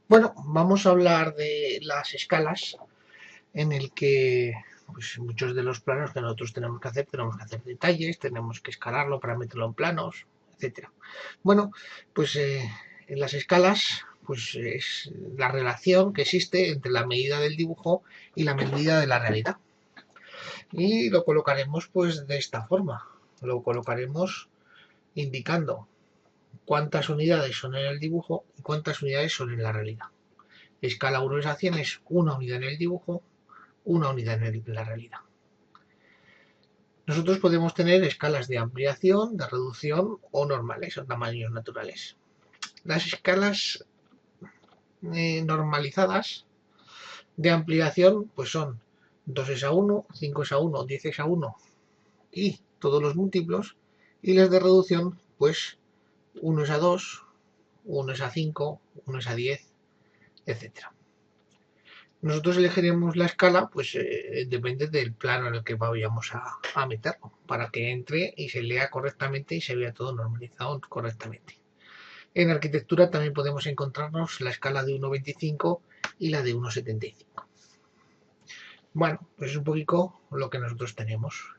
Bueno, vamos a hablar de las escalas en el que pues, muchos de los planos que nosotros tenemos que hacer detalles, tenemos que escalarlo para meterlo en planos, etcétera. Bueno, pues en las escalas pues es la relación que existe entre la medida del dibujo y la medida de la realidad. Y lo colocaremos pues de esta forma. Lo colocaremos indicando cuántas unidades son en el dibujo y cuántas unidades son en la realidad. Escala 1 es a 100 es una unidad en el dibujo, una unidad en la realidad. Nosotros podemos tener escalas de ampliación, de reducción o normales, o tamaños naturales. Las escalas normalizadas de ampliación pues son 2 es a 1, 5 es a 1, 10 es a 1 y todos los múltiplos. Y las de reducción pues 1 es a 2, 1 es a 5, 1 es a 10, etcétera. Nosotros elegiremos la escala, pues depende del plano en el que vayamos a meterlo, para que entre y se lea correctamente y se vea todo normalizado correctamente. En arquitectura también podemos encontrarnos la escala de 1,25 y la de 1,75. Bueno, pues es un poquito lo que nosotros tenemos.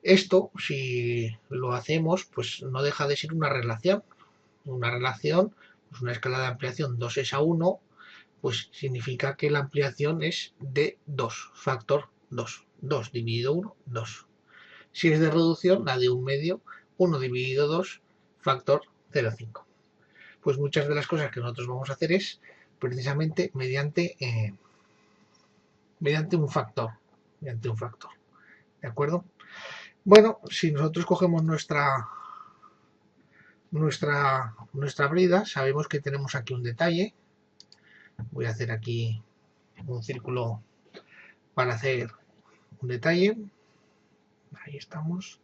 Esto, si lo hacemos, pues no deja de ser una relación. Una relación, pues una escala de ampliación 2 es a 1, pues significa que la ampliación es de 2, factor 2. 2 dividido 1, 2. Si es de reducción, la de un medio, 1 dividido 2, factor 0,5. Pues muchas de las cosas que nosotros vamos a hacer es precisamente mediante un factor. Mediante un factor. ¿De acuerdo? Bueno, si nosotros cogemos nuestra brida, sabemos que tenemos aquí un detalle. Voy a hacer aquí un círculo para hacer un detalle. Ahí estamos.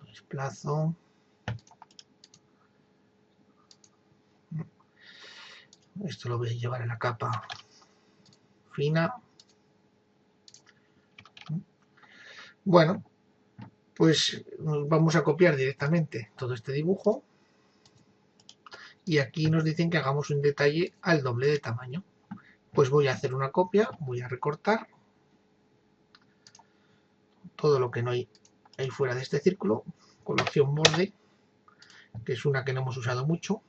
Desplazo. Esto lo voy a llevar en la capa fina. Bueno, pues vamos a copiar directamente todo este dibujo. Y aquí nos dicen que hagamos un detalle al doble de tamaño. Pues voy a hacer una copia, voy a recortar todo lo que no hay ahí fuera de este círculo con la opción borde, que es una que no hemos usado mucho.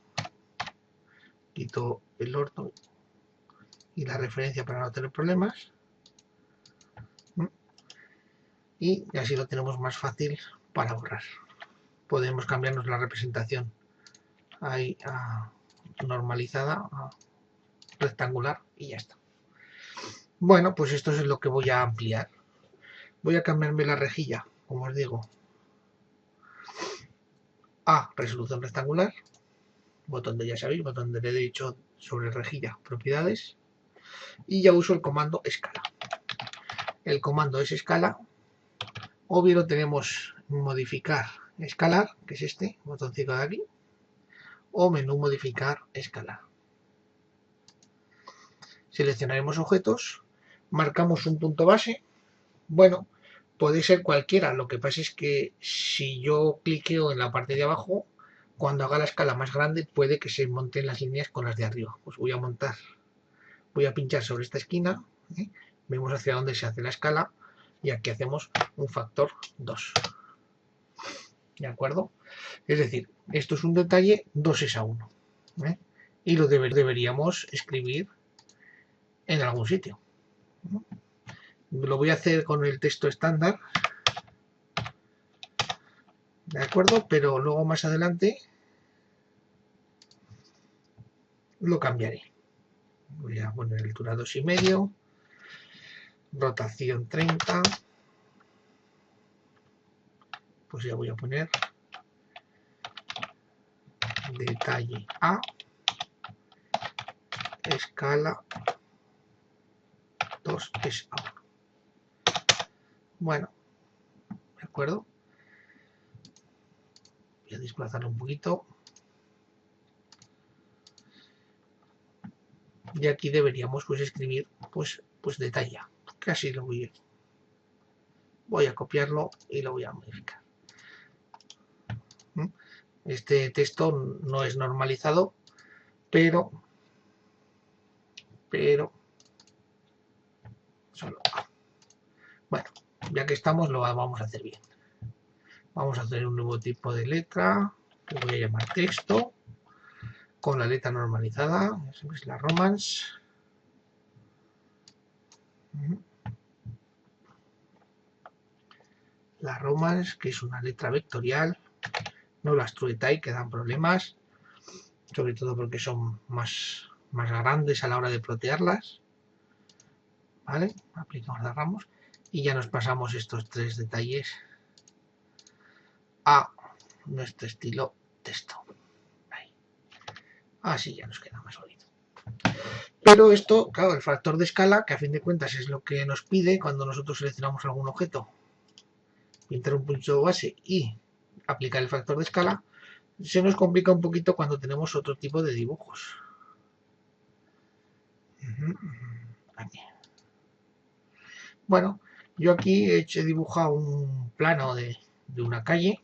Quito el orto y la referencia para no tener problemas. Y así lo tenemos más fácil para borrar. Podemos cambiarnos la representación ahí a normalizada, a rectangular y ya está. Bueno, pues esto es lo que voy a ampliar. Voy a cambiarme la rejilla, como os digo, a resolución rectangular. Botón de, ya sabéis, botón de derecho sobre rejilla, propiedades. Y ya uso el comando escala. El comando es escala. O bien lo tenemos modificar escalar, que es este botoncito de aquí. O menú modificar escalar. Seleccionaremos objetos, marcamos un punto base. Bueno, puede ser cualquiera, lo que pasa es que si yo cliqueo en la parte de abajo, cuando haga la escala más grande puede que se monten las líneas con las de arriba. Pues voy a pinchar sobre esta esquina, ¿eh? Vemos hacia dónde se hace la escala y aquí hacemos un factor 2. ¿De acuerdo? Es decir, esto es un detalle 2 es a 1. ¿Eh? Y lo deberíamos escribir en algún sitio. Lo voy a hacer con el texto estándar, ¿de acuerdo? Pero luego más adelante lo cambiaré. Voy a poner altura 2,5, rotación 30, pues ya voy a poner detalle A, escala 2 es A1. Bueno, ¿de acuerdo? Voy a desplazarlo un poquito. Y aquí deberíamos pues escribir pues detalle A. Casi lo voy a copiarlo y lo voy a modificar. Este texto no es normalizado, pero solo. Bueno, ya que estamos, lo vamos a hacer bien. Vamos a hacer un nuevo tipo de letra, que voy a llamar texto, con la letra normalizada, es la Romance. La Romance, que es una letra vectorial, no las TrueType, que dan problemas, sobre todo porque son más grandes a la hora de plotearlas. ¿Vale? Aplicamos, cerramos y ya nos pasamos estos 3 detalles a nuestro estilo texto. Ahí. Así ya nos queda más bonito. Pero esto, claro, el factor de escala, que a fin de cuentas es lo que nos pide cuando nosotros seleccionamos algún objeto, pintar un punto base y aplicar el factor de escala, se nos complica un poquito cuando tenemos otro tipo de dibujos. Aquí. Bueno, yo aquí he dibujado un plano de una calle.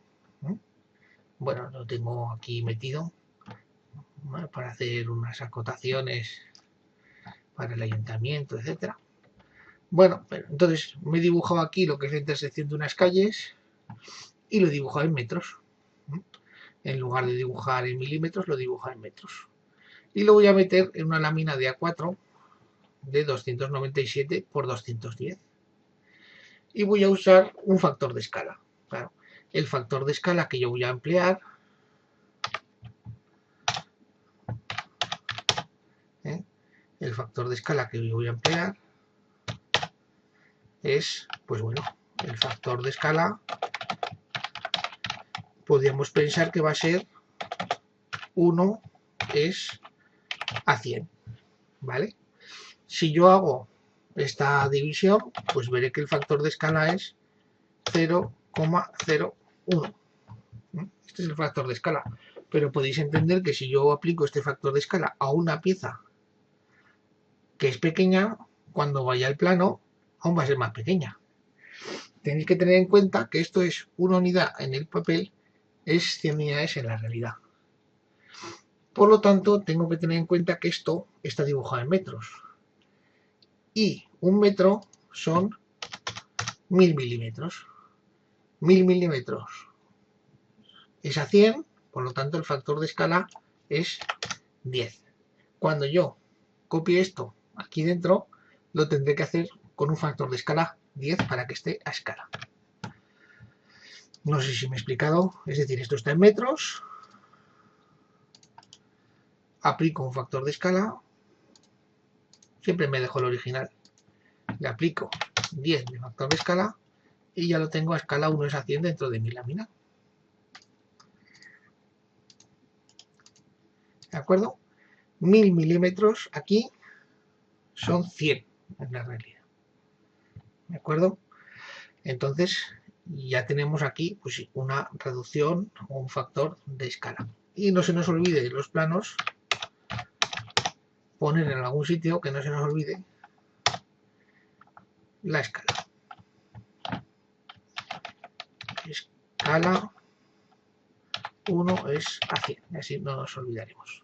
Bueno, lo tengo aquí metido, ¿vale?, para hacer unas acotaciones para el ayuntamiento, etcétera. Bueno, pero entonces me he dibujado aquí lo que es la intersección de unas calles y lo he dibujado en metros. En lugar de dibujar en milímetros, lo he dibujado en metros. Y lo voy a meter en una lámina de A4 de 297 por 210. Y voy a usar un factor de escala. Claro, el factor de escala que yo voy a emplear, el factor de escala que yo voy a emplear es, pues bueno, el factor de escala, podríamos pensar que va a ser 1 es a 100, ¿vale? Si yo hago esta división, pues veré que el factor de escala es 0,01. Este es el factor de escala. Pero podéis entender que si yo aplico este factor de escala a una pieza que es pequeña, cuando vaya al plano, aún va a ser más pequeña. Tenéis que tener en cuenta que esto es una unidad en el papel, es 100 unidades en la realidad. Por lo tanto, tengo que tener en cuenta que esto está dibujado en metros. Y un metro son 1000 milímetros. 1000 milímetros es a 100, por lo tanto el factor de escala es 10. Cuando yo copie esto aquí dentro, lo tendré que hacer con un factor de escala 10 para que esté a escala. No sé si me he explicado, es decir, esto está en metros, aplico un factor de escala, siempre me dejo el original, le aplico 10 de factor de escala y ya lo tengo a escala 1 es a 100 dentro de mi lámina. ¿De acuerdo? 1000 milímetros aquí son 100 en la realidad. ¿De acuerdo? Entonces ya tenemos aquí pues una reducción o un factor de escala. Y no se nos olvide los planos, poner en algún sitio que no se nos olvide la escala. Escala 1 es a 100, así no nos olvidaremos.